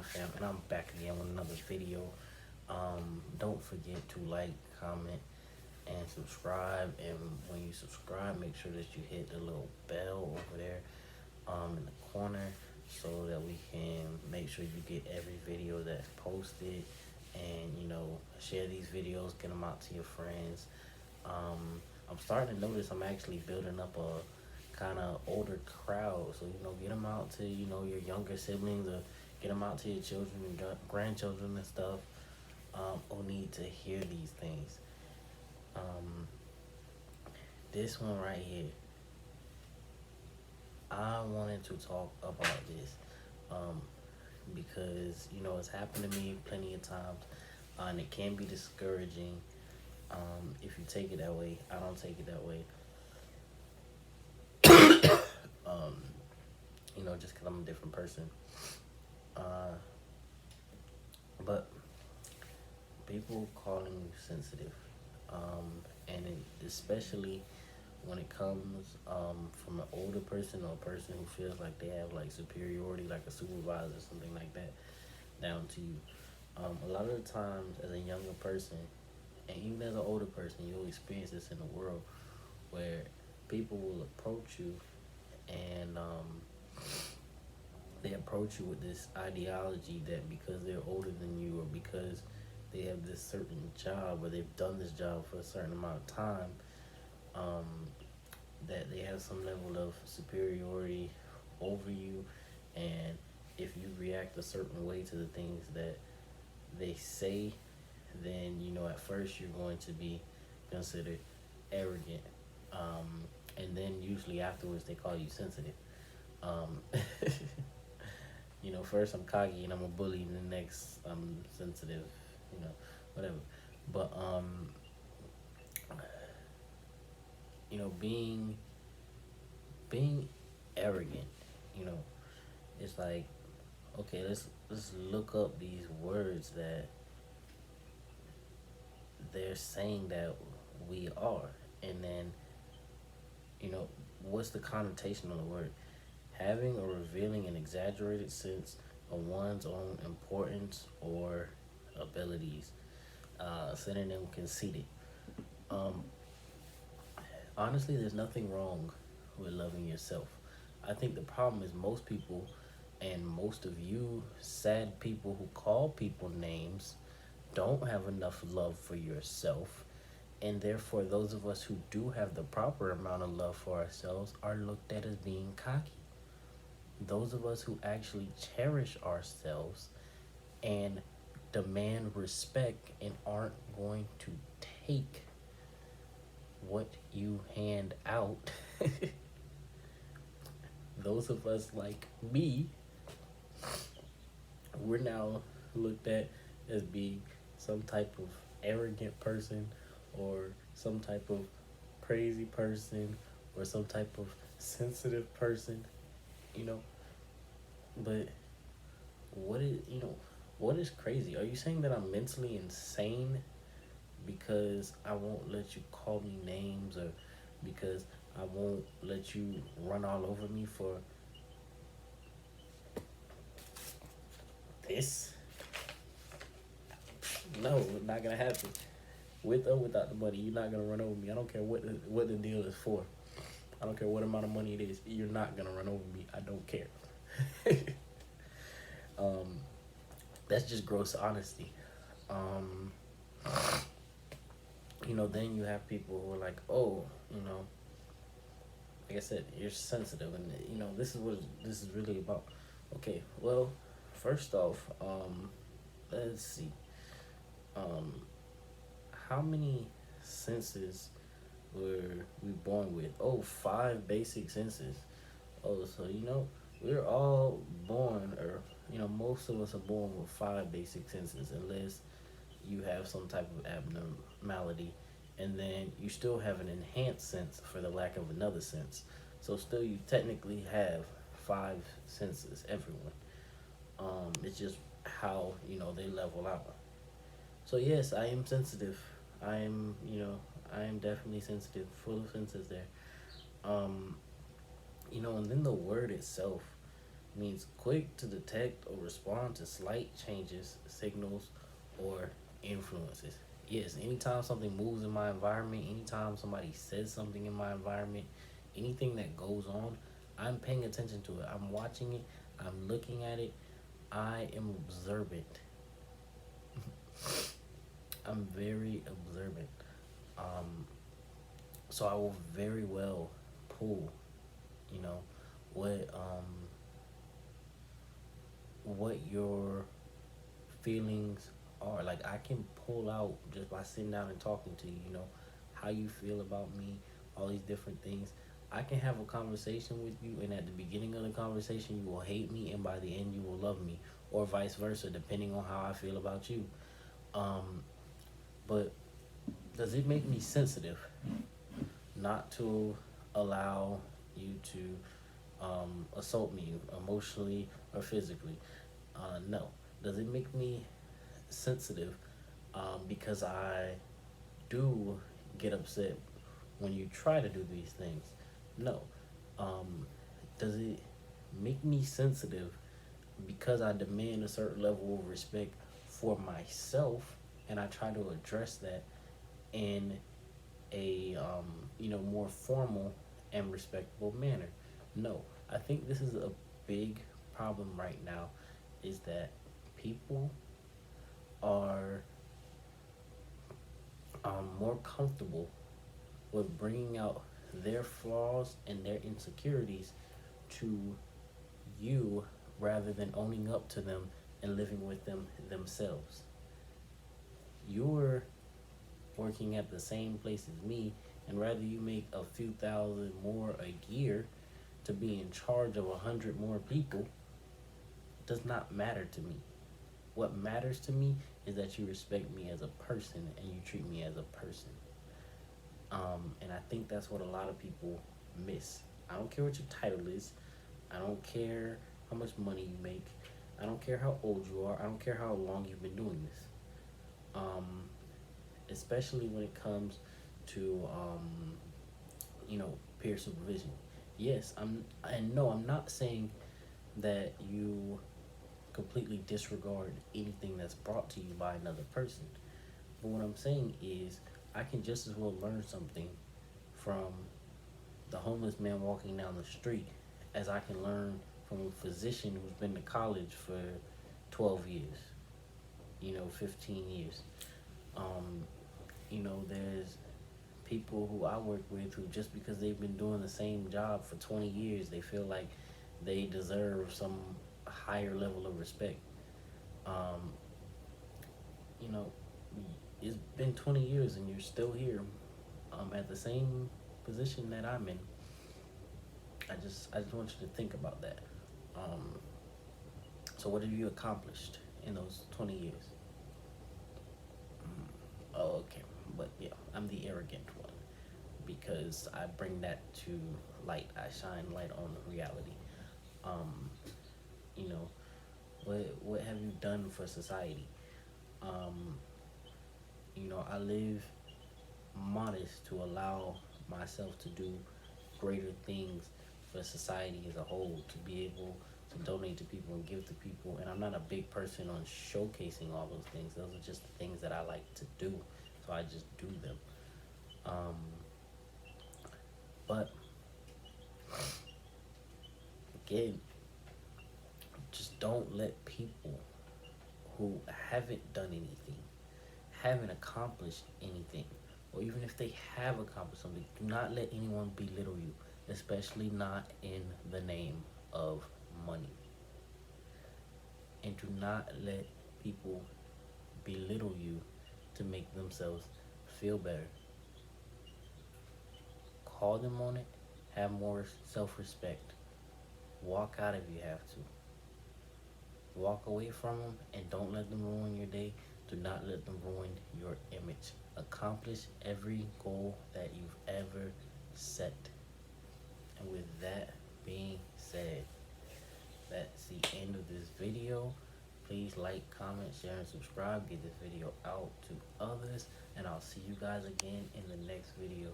time, fam? And I'm back again with another video. Don't forget to like, comment, and subscribe. And when you subscribe, make sure that you hit the little bell over there in the corner so that we can make sure you get every video that's posted. And, share these videos, get them out to your friends. I'm starting to notice I'm actually building up a kind of older crowd. So, get them out to, your younger siblings, or get them out to your children and grandchildren and stuff who need to hear these things. This one right here, I wanted to talk about this because, it's happened to me plenty of times, and it can be discouraging if you take it that way. I don't take it that way. Just because I'm a different person. But people calling you sensitive, especially when it comes from an older person or a person who feels like they have like superiority, like a supervisor or something like that, down to you. A lot of the times, as a younger person, and even as an older person, you'll experience this in the world where people will approach you and they approach you with this ideology that because they're older than you, or because they have this certain job, or they've done this job for a certain amount of time, that they have some level of superiority over you. And if you react a certain way to the things that they say, then at first you're going to be considered arrogant, and then usually afterwards they call you sensitive. First I'm cocky and I'm a bully, and the next I'm sensitive, whatever. But being arrogant, it's like, okay, let's look up these words that they're saying that we are, and then what's the connotation of the word? Having or revealing an exaggerated sense of one's own importance or abilities. Synonym: conceited. Honestly, there's nothing wrong with loving yourself. I think the problem is most people, and most of you sad people who call people names, don't have enough love for yourself. And therefore, those of us who do have the proper amount of love for ourselves are looked at as being cocky. Those of us who actually cherish ourselves and demand respect and aren't going to take what you hand out, those of us like me, we're now looked at as being some type of arrogant person, or some type of crazy person, or some type of sensitive person, but what is crazy? Are you saying that I'm mentally insane because I won't let you call me names, or because I won't let you run all over me for this? No, not gonna happen. With or without the money, you're not gonna run over me. I don't care what the deal is for. I don't care what amount of money it is. You're not gonna run over me. I don't care. That's just gross honesty. Then you have people who are like, oh, like I said, you're sensitive, and this is what this is really about. Okay, well, first off, let's see, how many senses were we born with? Oh, 5 basic senses. Oh, so we're all born, or most of us are born with 5 basic senses, unless you have some type of abnormality, and then you still have an enhanced sense for the lack of another sense. So still, you technically have 5 senses, everyone. It's just how they level out. So yes, I am sensitive. I am definitely sensitive, full of senses there. And then the word itself. means quick to detect or respond to slight changes, signals, or influences. Yes, anytime something moves in my environment, anytime somebody says something in my environment, anything that goes on, I'm paying attention to it. I'm watching it, I'm looking at it, I am observant. I'm very observant. Um, so I will very well pull, you know, what what your feelings are. Like I can pull out just by sitting down and talking to you, how you feel about me, all these different things. I can have a conversation with you, and at the beginning of the conversation, you will hate me, and by the end, you will love me, or vice versa, depending on how I feel about you. Um, but does it make me sensitive not to allow you to assault me emotionally or physically? No. Does it make me sensitive because I do get upset when you try to do these things? No. Um, does it make me sensitive because I demand a certain level of respect for myself and I try to address that in a more formal and respectable manner? No. I think this is a big problem right now is that people are more comfortable with bringing out their flaws and their insecurities to you rather than owning up to them and living with them themselves. You're working at the same place as me, and rather you make a few thousand more a year to be in charge of 100 more people does not matter to me. What matters to me is that you respect me as a person and you treat me as a person. And I think that's what a lot of people miss. I don't care what your title is. I don't care how much money you make. I don't care how old you are. I don't care how long you've been doing this. Um, Especially when it comes to peer supervision. Yes, I'm not saying that you completely disregard anything that's brought to you by another person. But what I'm saying is I can just as well learn something from the homeless man walking down the street as I can learn from a physician who's been to college for 12 years, 15 years. Um, there's people who I work with who just because they've been doing the same job for 20 years, they feel like they deserve some higher level of respect. Um, you know, it's been 20 years and you're still here at the same position that I'm in. I just want you to think about that. Um, so what have you accomplished in those 20 years? Oh, okay. But yeah, I'm the arrogant one because I bring that to light. I shine light on reality. Um, you know, what have you done for society? Um, I live modest to allow myself to do greater things for society as a whole, to be able to donate to people and give to people. And I'm not a big person on showcasing all those things. Those are just the things that I like to do. So I just do them. Um, but again, just don't let people who haven't done anything, haven't accomplished anything, or even if they have accomplished something, do not let anyone belittle you, especially not in the name of money. And do not let people belittle you to make themselves feel better. Call them on it, have more self respect. Walk out if you have to. Walk away from them and don't let them ruin your day. Do not let them ruin your image. Accomplish every goal that you've ever set. And with that being said, that's the end of this video. Please like, comment, share, and subscribe. Get this video out to others. And I'll see you guys again in the next video.